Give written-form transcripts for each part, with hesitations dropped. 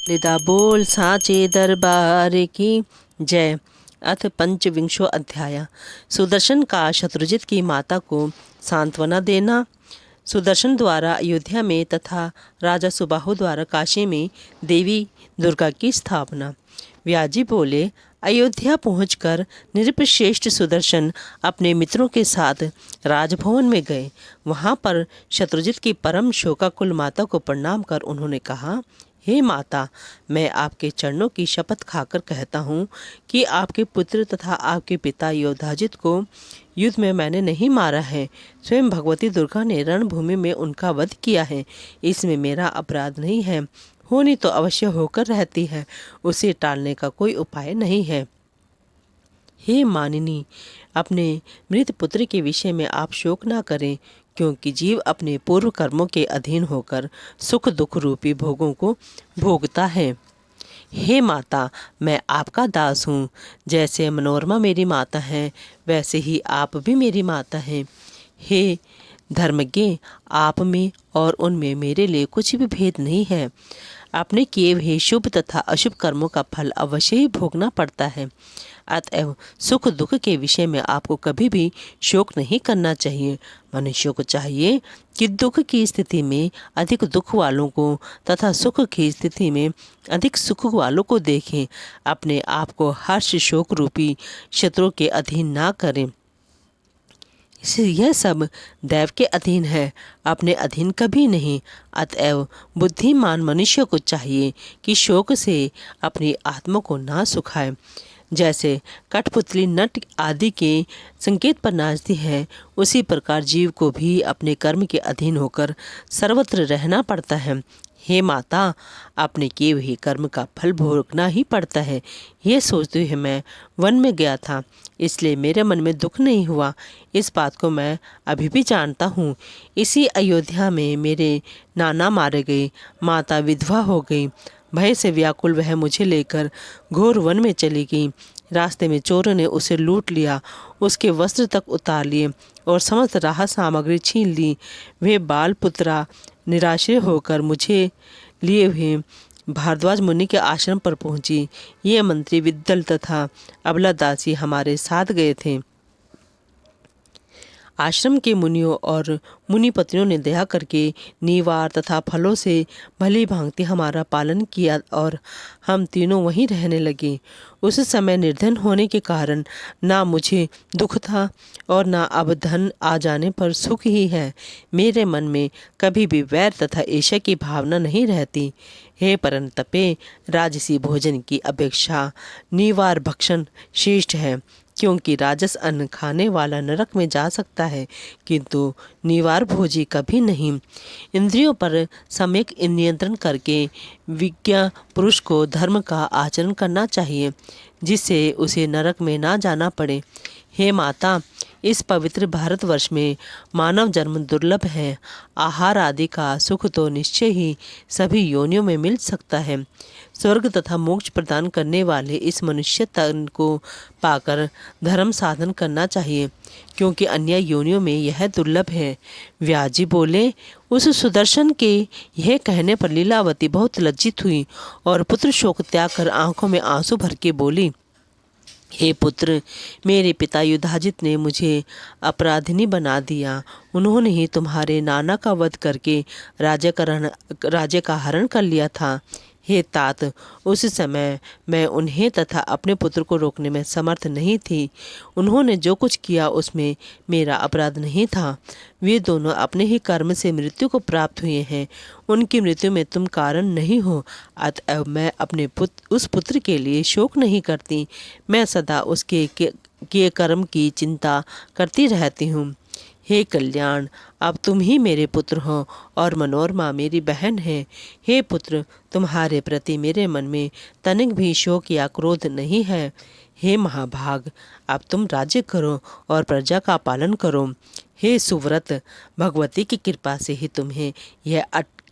लिदा बोल साचे दरबार की जय। अथ पंचविंशो अध्याय। सुदर्शन का शत्रुजित की माता को सांत्वना देना। सुदर्शन द्वारा अयोध्या में तथा राजा सुबाहु द्वारा काशी में देवी दुर्गा की स्थापना। व्याजी बोले, अयोध्या पहुंचकर नृपश्रेष्ठ सुदर्शन अपने मित्रों के साथ राजभवन में गए। वहां पर शत्रुजित की परम शोकाकुल माता को प्रणाम कर उन्होंने कहा, हे माता, मैं आपके चरणों की शपथ खाकर कहता हूँ कि आपके पुत्र तथा आपके पिता योधाजित को युद्ध में मैंने नहीं मारा है। स्वयं भगवती दुर्गा ने रणभूमि में उनका वध किया है। इसमें मेरा अपराध नहीं है। होनी तो अवश्य होकर रहती है, उसे टालने का कोई उपाय नहीं है। हे मानिनी, अपने मृत पुत्र के विषय में आप शोक ना करें, क्योंकि जीव अपने पूर्व कर्मों के अधीन होकर सुख दुख रूपी भोगों को भोगता है। हे माता, मैं आपका दास हूँ। जैसे मनोरमा मेरी माता है, वैसे ही आप भी मेरी माता हैं। हे धर्मज्ञ, आप में और उनमें मेरे लिए कुछ भी भेद नहीं है। अपने किए हुए शुभ तथा अशुभ कर्मों का फल अवश्य ही भोगना पड़ता है। अतएव सुख दुख के विषय में आपको कभी भी शोक नहीं करना चाहिए। मनुष्यों को चाहिए कि दुख की स्थिति में अधिक दुख वालों को तथा सुख की स्थिति में अधिक सुख वालों को देखें। अपने आप को हर्ष शोक रूपी शत्रुओं के अधीन ना करें। यह सब दैव के अधीन है, अपने अधीन कभी नहीं। अतएव बुद्धिमान मनुष्य को चाहिए कि शोक से अपनी आत्मा को ना सुखाए। जैसे कठपुतली नट आदि के संकेत पर नाचती है, उसी प्रकार जीव को भी अपने कर्म के अधीन होकर सर्वत्र रहना पड़ता है। हे माता, अपने किए हुए कर्म का फल भोगना ही पड़ता है। ये सोचते हुए मैं वन में गया था, इसलिए मेरे मन में दुख नहीं हुआ। इस बात को मैं अभी भी जानता हूँ। इसी अयोध्या में मेरे नाना मारे गए, माता विधवा हो गई। भय से व्याकुल वह मुझे लेकर घोर वन में चली गई। रास्ते में चोरों ने उसे लूट लिया, उसके वस्त्र तक उतार लिए और समस्त राहत सामग्री छीन ली। वे बाल पुत्रा निराश्रय होकर मुझे लिए हुए भारद्वाज मुनि के आश्रम पर पहुंची। ये मंत्री विद्दल तथा अबला दासी हमारे साथ गए थे। आश्रम के मुनियों और मुनिपत्नियों ने दया करके नीवार तथा फलों से भली भांति हमारा पालन किया और हम तीनों वहीं रहने लगे। उस समय निर्धन होने के कारण ना मुझे दुख था और ना अब धन आ जाने पर सुख ही है। मेरे मन में कभी भी वैर तथा ईर्ष्या की भावना नहीं रहती। हे परंतपे, राजसी भोजन की अपेक्षा नीवार भक्षण श्रेष्ठ है, क्योंकि राजस अन्न खाने वाला नरक में जा सकता है, किंतु निवार भोजी कभी नहीं। इंद्रियों पर सम्यक नियंत्रण करके विज्ञा पुरुष को धर्म का आचरण करना चाहिए, जिससे उसे नरक में ना जाना पड़े। हे माता, इस पवित्र भारतवर्ष में मानव जन्म दुर्लभ है। आहार आदि का सुख तो निश्चय ही सभी योनियों में मिल सकता है। स्वर्ग तथा मोक्ष प्रदान करने वाले इस मनुष्य तन को पाकर धर्म साधन करना चाहिए, क्योंकि अन्य योनियों में यह दुर्लभ है। व्याजी बोले, उस सुदर्शन के यह कहने पर लीलावती बहुत लज्जित हुई और पुत्र शोक त्याग कर आंखों में आंसू भर के बोली, हे पुत्र, मेरे पिता युधाजित ने मुझे अपराधिनी बना दिया। उन्होंने ही तुम्हारे नाना का वध करके राज्य का हरण कर लिया था। हे तात, उस समय मैं उन्हें तथा अपने पुत्र को रोकने में समर्थ नहीं थी। उन्होंने जो कुछ किया उसमें मेरा अपराध नहीं था। वे दोनों अपने ही कर्म से मृत्यु को प्राप्त हुए हैं। उनकी मृत्यु में तुम कारण नहीं हो। अतएव मैं अपने उस पुत्र के लिए शोक नहीं करती। मैं सदा उसके किए कर्म की चिंता करती रहती हूँ। हे कल्याण, अब तुम ही मेरे पुत्र हो और मनोरमा मेरी बहन है। हे पुत्र, तुम्हारे प्रति मेरे मन में तनिक भी शोक या क्रोध नहीं है। हे महाभाग, अब तुम राज्य करो और प्रजा का पालन करो। हे सुव्रत, भगवती की कृपा से ही तुम्हें यह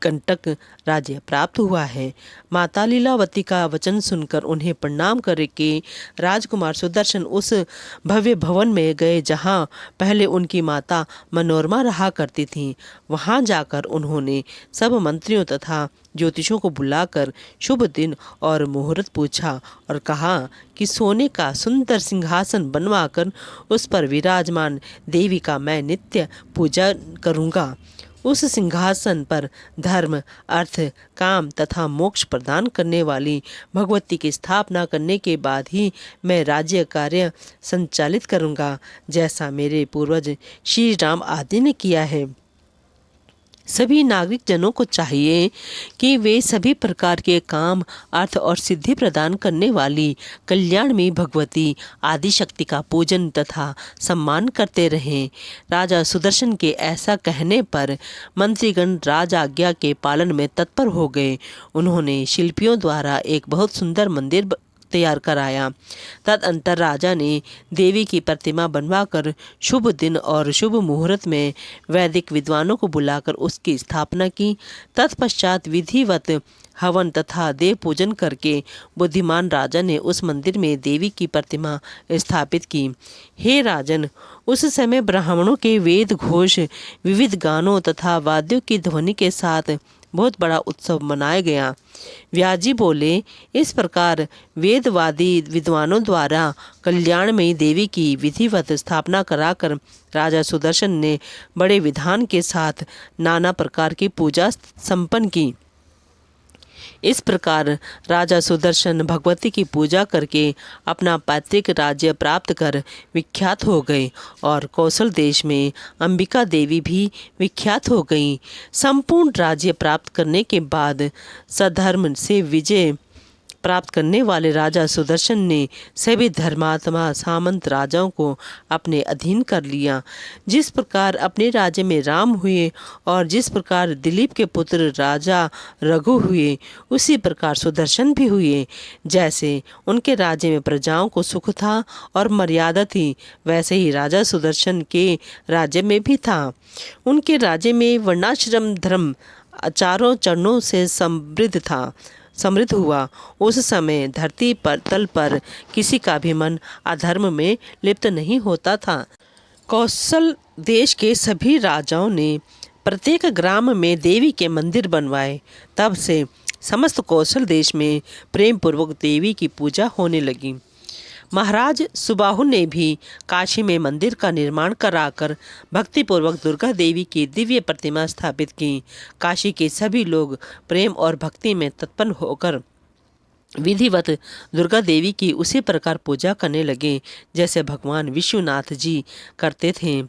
कंटक राज्य प्राप्त हुआ है। माता लीलावती का वचन सुनकर उन्हें प्रणाम करके राजकुमार सुदर्शन उस भव्य भवन में गए जहाँ पहले उनकी माता मनोरमा रहा करती थीं। वहाँ जाकर उन्होंने सब मंत्रियों तथा ज्योतिषों को बुलाकर शुभ दिन और मुहूर्त पूछा और कहा कि सोने का सुंदर सिंहासन बनवाकर उस पर विराजमान देवी का मैं नित्य पूजा करूँगा। उस सिंहासन पर धर्म, अर्थ, काम तथा मोक्ष प्रदान करने वाली भगवती की स्थापना करने के बाद ही मैं राज्य कार्य संचालित करूँगा, जैसा मेरे पूर्वज श्री राम आदि ने किया है। सभी नागरिक जनों को चाहिए कि वे सभी प्रकार के काम, अर्थ और सिद्धि प्रदान करने वाली कल्याण में भगवती आदि शक्ति का पूजन तथा सम्मान करते रहें। राजा सुदर्शन के ऐसा कहने पर मंत्रीगण राज आज्ञा के पालन में तत्पर हो गए। उन्होंने शिल्पियों द्वारा एक बहुत सुंदर मंदिर तैयार कराया। तदंतर राजा ने देवी की प्रतिमा बनवाकर शुभ दिन और शुभ मुहूर्त में वैदिक विद्वानों को बुलाकर उसकी स्थापना की। तत्पश्चात विधिवत हवन तथा देव पूजन करके बुद्धिमान राजा ने उस मंदिर में देवी की प्रतिमा स्थापित की। हे राजन, उस समय ब्राह्मणों के वेद घोष, विविध गानों तथा वाद्यों की ध्वनि के साथ बहुत बड़ा उत्सव मनाया गया। व्याजी बोले, इस प्रकार वेदवादी विद्वानों द्वारा कल्याणमयी देवी की विधिवत स्थापना कराकर राजा सुदर्शन ने बड़े विधान के साथ नाना प्रकार की पूजा संपन्न की। इस प्रकार राजा सुदर्शन भगवती की पूजा करके अपना पैतृक राज्य प्राप्त कर विख्यात हो गए और कौशल देश में अंबिका देवी भी विख्यात हो गईं। संपूर्ण राज्य प्राप्त करने के बाद सधर्म से विजय प्राप्त करने वाले राजा सुदर्शन ने सभी धर्मात्मा सामंत राजाओं को अपने अधीन कर लिया। जिस प्रकार अपने राज्य में राम हुए और जिस प्रकार दिलीप के पुत्र राजा रघु हुए, उसी प्रकार सुदर्शन भी हुए। जैसे उनके राज्य में प्रजाओं को सुख था और मर्यादा थी, वैसे ही राजा सुदर्शन के राज्य में भी था। उनके राज्य में वर्णाश्रम धर्म चारों चरणों से समृद्ध हुआ। उस समय धरती पर तल पर किसी का भी मन अधर्म में लिप्त नहीं होता था। कौशल देश के सभी राजाओं ने प्रत्येक ग्राम में देवी के मंदिर बनवाए। तब से समस्त कौशल देश में प्रेम पूर्वक देवी की पूजा होने लगी। महाराज सुबाहु ने भी काशी में मंदिर का निर्माण कराकर भक्तिपूर्वक दुर्गा देवी की दिव्य प्रतिमा स्थापित की। काशी के सभी लोग प्रेम और भक्ति में तत्पर होकर विधिवत दुर्गा देवी की उसी प्रकार पूजा करने लगे जैसे भगवान विश्वनाथ जी करते थे।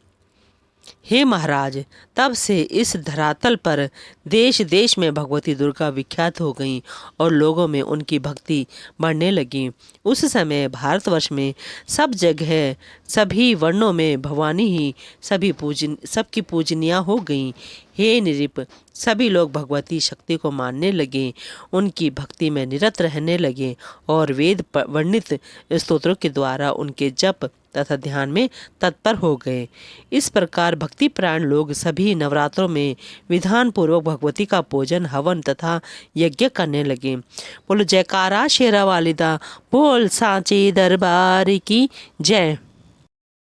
हे महाराज, तब से इस धरातल पर देश देश में भगवती दुर्गा विख्यात हो गईं और लोगों में उनकी भक्ति बढ़ने लगी। उस समय भारतवर्ष में सब जगह सभी वर्णों में भवानी ही सबकी पूजनिया हो गईं। हे नृप, सभी लोग भगवती शक्ति को मानने लगे, उनकी भक्ति में निरत रहने लगे और वेद वर्णित स्तोत्रों के द्वारा उनके जप तथा ध्यान में तत्पर हो गए। इस प्रकार भक्ति प्राण लोग सभी नवरात्रों में विधान पूर्वक भगवती का पूजन, हवन तथा यज्ञ करने लगे। बोलो जयकारा शेरा वालिदा, बोल सांची दरबार की जय।